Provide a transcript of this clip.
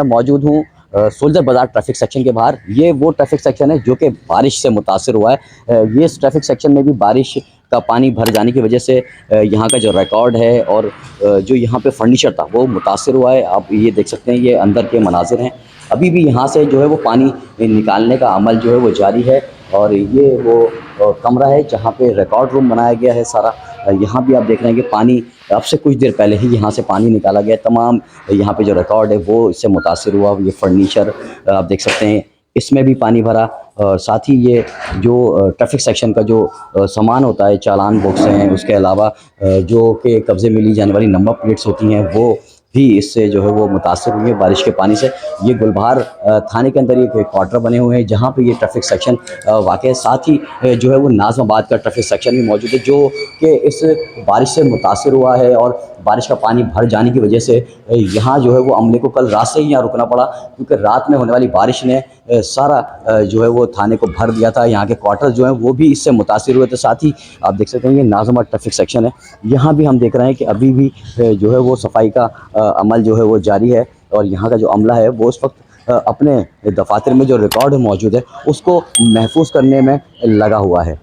मैं मौजूद हूँ सोल्जर बाज़ार ट्रैफिक सेक्शन के बाहर। ये वो ट्रैफिक सेक्शन है जो कि बारिश से मुतासिर हुआ है। ये इस ट्रैफिक सेक्शन में भी बारिश का पानी भर जाने की वजह से यहाँ का जो रिकॉर्ड है और जो यहाँ पे फर्नीचर था वो मुतासिर हुआ है। आप ये देख सकते हैं, ये अंदर के मनाजिर हैं। अभी भी यहाँ से जो है वो पानी निकालने का अमल जो है वो जारी है। और ये वो कमरा है जहाँ पे रिकॉर्ड रूम बनाया गया है सारा। यहाँ भी आप देख रहे हैं कि पानी अब से कुछ देर पहले ही यहाँ से पानी निकाला गया। तमाम यहाँ पे जो रिकॉर्ड है वो इससे मुतासिर हुआ। ये फर्नीचर आप देख सकते हैं, इसमें भी पानी भरा। और साथ ही ये जो ट्रैफिक सेक्शन का जो सामान होता है, चालान बॉक्स हैं, उसके अलावा जो कि कब्ज़े में ली जाने वाली नंबर प्लेट्स होती हैं, वो भी इससे जो है वो मुतासिर हुई है बारिश के पानी से। ये गुलबहार थाने के अंदर ये क्वार्टर बने हुए हैं जहाँ पे ये ट्रैफिक सेक्शन वाक़ है। साथ ही जो है वो नाज़माबाद का ट्रैफिक सेक्शन भी मौजूद है जो कि इस बारिश से मुतासिर हुआ है। और बारिश का पानी भर जाने की वजह से यहाँ जो है वो अमले को कल रात से ही यहाँ रुकना पड़ा, क्योंकि रात में होने वाली बारिश ने सारा जो है वो थाने को भर दिया था। यहाँ के क्वार्टर जो हैं वो भी इससे मुतासिर हुए थे। साथ ही आप देख सकते हैं ये नाज़माबाद ट्रैफिक सेक्शन है। यहाँ भी हम देख रहे हैं कि अभी भी जो है वो सफाई का अमल जो है वो जारी है। और यहाँ का जो अमला है वो उस वक्त अपने दफातर में जो रिकॉर्ड मौजूद है उसको महफूज करने में लगा हुआ है।